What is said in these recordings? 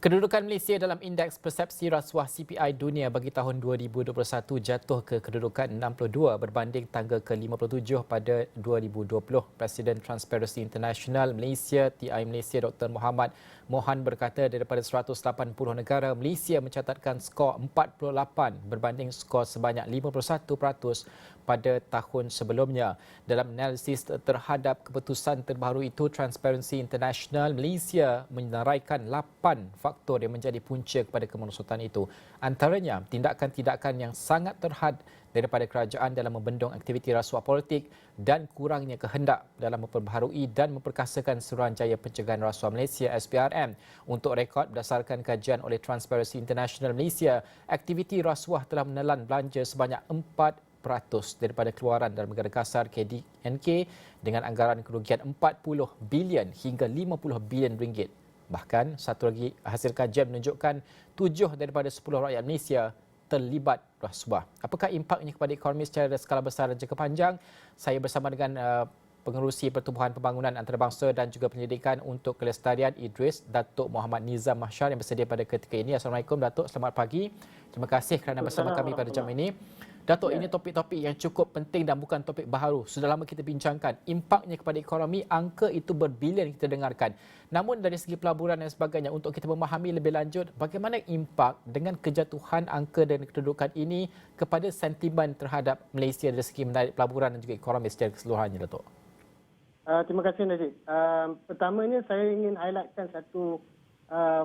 Kedudukan Malaysia dalam Indeks Persepsi Rasuah CPI Dunia bagi tahun 2021 jatuh ke kedudukan 62 berbanding tangga ke-57 pada 2020. Presiden Transparency International Malaysia TI Malaysia Dr. Muhammad Mohan berkata daripada 180 negara, Malaysia mencatatkan skor 48 berbanding skor sebanyak 51% pada tahun sebelumnya. Dalam analisis terhadap keputusan terbaru itu, Transparency International Malaysia menaraikan 8 faktor yang menjadi punca kepada kemerosotan itu. Antaranya, tindakan-tindakan yang sangat terhad daripada kerajaan dalam membendung aktiviti rasuah politik dan kurangnya kehendak dalam memperbaharui dan memperkasakan Suruhanjaya Pencegahan Rasuah Malaysia SPRM. Untuk rekod, berdasarkan kajian oleh Transparency International Malaysia, aktiviti rasuah telah menelan belanja sebanyak 4% daripada keluaran dalam negara kasar KDNK dengan anggaran kerugian 40 bilion hingga 50 bilion ringgit. Bahkan, satu lagi hasil kajian menunjukkan 7 daripada 10 rakyat Malaysia terlibat rasuah. Apakah impaknya kepada ekonomi secara skala besar dan jangka panjang? Saya bersama dengan Pengerusi Pertubuhan Pembangunan Antarabangsa dan juga Penyelidikan untuk Kelestarian Idris, Datuk Muhammad Nizam Mahsyar yang bersedia pada ketika ini. Assalamualaikum Datuk, selamat pagi. Terima kasih kerana bersama kami pada jam ini. Datuk, ini topik-topik yang cukup penting dan bukan topik baharu. Sudah lama kita bincangkan. Impaknya kepada ekonomi, angka itu berbilion kita dengarkan. Namun dari segi pelaburan dan sebagainya, untuk kita memahami lebih lanjut, bagaimana impak dengan kejatuhan angka dan kedudukan ini kepada sentimen terhadap Malaysia dari segi menarik pelaburan dan juga ekonomi secara keseluruhannya, Datuk? Terima kasih, Najib. Pertamanya saya ingin highlightkan satu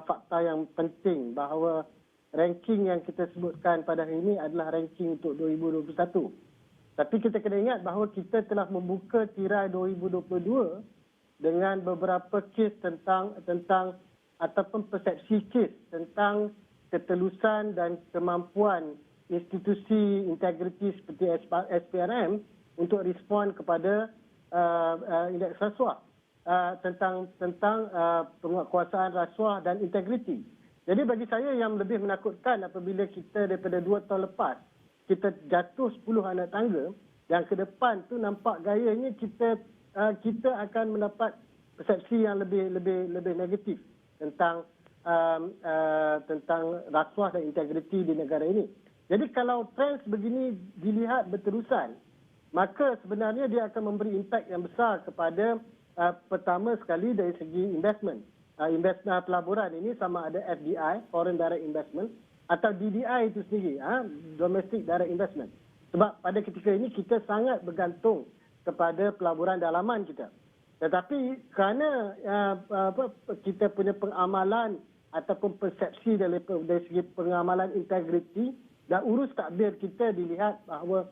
fakta yang penting bahawa ranking yang kita sebutkan pada hari ini adalah ranking untuk 2021. Tapi kita kena ingat bahawa kita telah membuka tirai 2022 dengan beberapa kes tentang ataupun persepsi kes tentang ketelusan dan kemampuan institusi integriti seperti SPRM untuk respon kepada indeks rasuah, tentang penguatkuasaan rasuah dan integriti. Jadi bagi saya yang lebih menakutkan apabila kita daripada 2 tahun lepas kita jatuh 10 anak tangga, yang ke depan tu nampak gayanya kita akan mendapat persepsi yang lebih negatif tentang rasuah dan integriti di negara ini. Jadi kalau trend sebegini dilihat berterusan, maka sebenarnya dia akan memberi impak yang besar kepada pertama sekali dari segi investment. Investment pelaburan ini sama ada FDI, Foreign Direct Investment, atau DDI itu sendiri, Domestic Direct Investment. Sebab pada ketika ini kita sangat bergantung kepada pelaburan dalaman kita. Tetapi kerana kita punya pengamalan ataupun persepsi dari segi pengamalan integriti dan urus takbir kita dilihat bahawa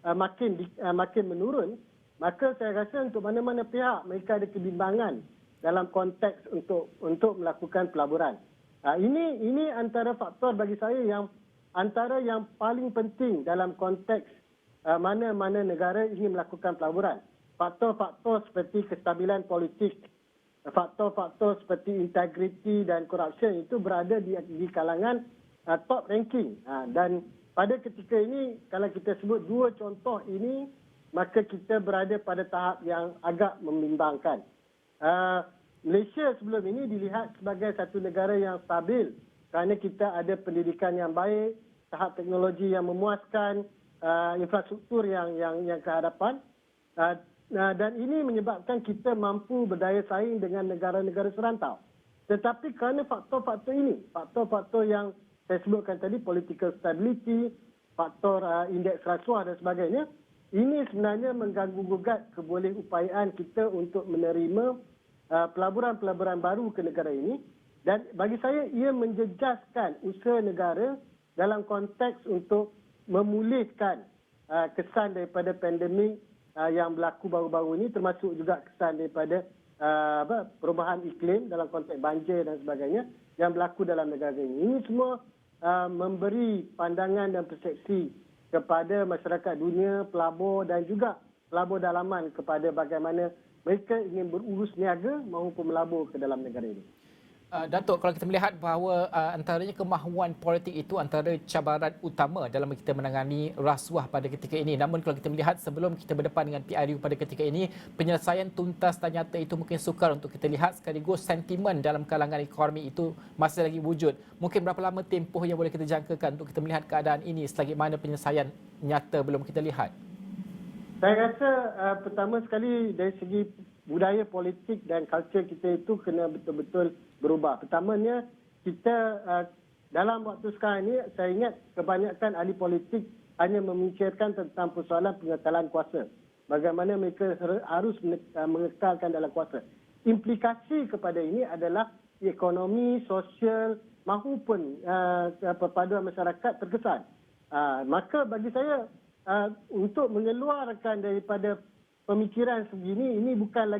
makin menurun, maka saya rasa untuk mana-mana pihak mereka ada kebimbangan dalam konteks untuk melakukan pelaburan. Ini antara faktor bagi saya yang paling penting dalam konteks mana-mana negara ingin melakukan pelaburan. Faktor-faktor seperti kestabilan politik, faktor-faktor seperti integriti dan corruption itu berada di kalangan top ranking. Dan pada ketika ini, kalau kita sebut 2 contoh ini, maka kita berada pada tahap yang agak membimbangkan. Malaysia sebelum ini dilihat sebagai satu negara yang stabil kerana kita ada pendidikan yang baik, tahap teknologi yang memuaskan, infrastruktur yang kehadapan. Dan ini menyebabkan kita mampu berdaya saing dengan negara-negara serantau. Tetapi kerana faktor-faktor ini, faktor-faktor yang saya sebutkan tadi, political stability, faktor indeks rasuah dan sebagainya, ini sebenarnya mengganggu-gugat kebolehan kita untuk menerima pelaburan-pelaburan baru ke negara ini. Dan bagi saya, ia menjejaskan usaha negara dalam konteks untuk memulihkan kesan daripada pandemik yang berlaku baru-baru ini, termasuk juga kesan daripada perubahan iklim dalam konteks banjir dan sebagainya yang berlaku dalam negara ini. Ini semua memberi pandangan dan persepsi kepada masyarakat dunia, pelabur dan juga pelabur dalaman kepada bagaimana mereka ingin berurus niaga maupun melabur ke dalam negara ini. Datuk, kalau kita melihat bahawa antaranya kemahuan politik itu antara cabaran utama dalam kita menangani rasuah pada ketika ini. Namun kalau kita melihat sebelum kita berdepan dengan PRU pada ketika ini, penyelesaian tuntas dan nyata itu mungkin sukar untuk kita lihat, sekaligus sentimen dalam kalangan ekonomi itu masih lagi wujud. Mungkin berapa lama tempoh yang boleh kita jangkakan untuk kita melihat keadaan ini selagi mana penyelesaian nyata belum kita lihat? Saya rasa pertama sekali dari segi budaya politik dan culture kita itu kena betul-betul berubah. Pertamanya, kita dalam waktu sekarang ini, saya ingat kebanyakan ahli politik hanya memikirkan tentang persoalan pengekalan kuasa. Bagaimana mereka harus mengekalkan dalam kuasa. Implikasi kepada ini adalah ekonomi, sosial maupun perpaduan masyarakat terkesan. Maka bagi saya, untuk mengeluarkan daripada pemikiran segini, ini bukan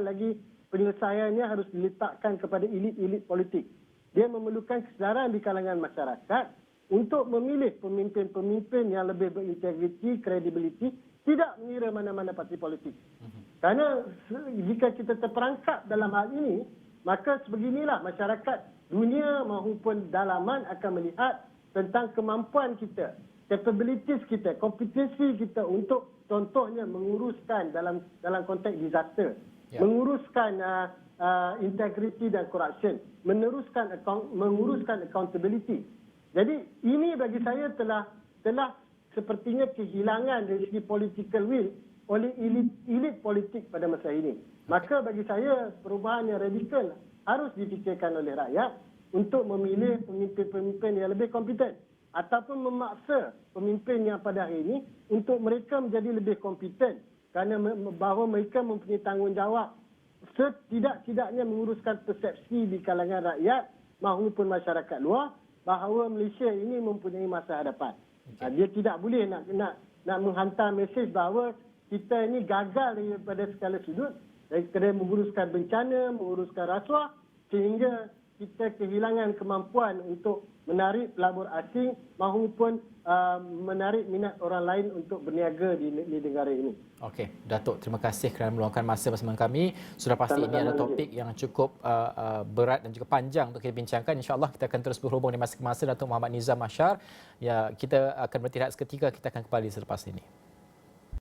lagi penyelesaiannya harus diletakkan kepada elit-elit politik. Dia memerlukan kesedaran di kalangan masyarakat untuk memilih pemimpin-pemimpin yang lebih berintegriti, kredibiliti, tidak mengira mana-mana parti politik. Karena jika kita terperangkap dalam hal ini, maka sebeginilah masyarakat dunia maupun dalaman akan melihat tentang kemampuan kita, capabilities kita, kompetensi kita untuk contohnya menguruskan dalam konteks disaster, menguruskan integrity dan corruption, menguruskan accountability. Jadi ini bagi saya telah sepertinya kehilangan dari segi political will oleh elit politik pada masa ini. Maka bagi saya perubahan yang radikal harus difikirkan oleh rakyat untuk memilih pemimpin-pemimpin yang lebih kompeten, ataupun memaksa pemimpin yang pada hari ini untuk mereka menjadi lebih kompeten kerana bahawa mereka mempunyai tanggungjawab setidak-tidaknya menguruskan persepsi di kalangan rakyat maupun masyarakat luar bahawa Malaysia ini mempunyai masa hadapan. Dia tidak boleh nak menghantar mesej bahawa kita ini gagal daripada segala sudut, daripada menguruskan bencana, menguruskan rasuah, sehingga kita kehilangan kemampuan untuk menarik pelabur asing maupun menarik minat orang lain untuk berniaga di negara ini. Okey, Datuk, terima kasih kerana meluangkan masa bersama kami. Sudah pasti ini adalah topik yang cukup berat dan juga panjang untuk kita bincangkan. InsyaAllah kita akan terus berhubung di masa ke masa. Datuk Muhammad Nizam Ashar. Ya, kita akan berhenti seketika, kita akan kembali selepas ini.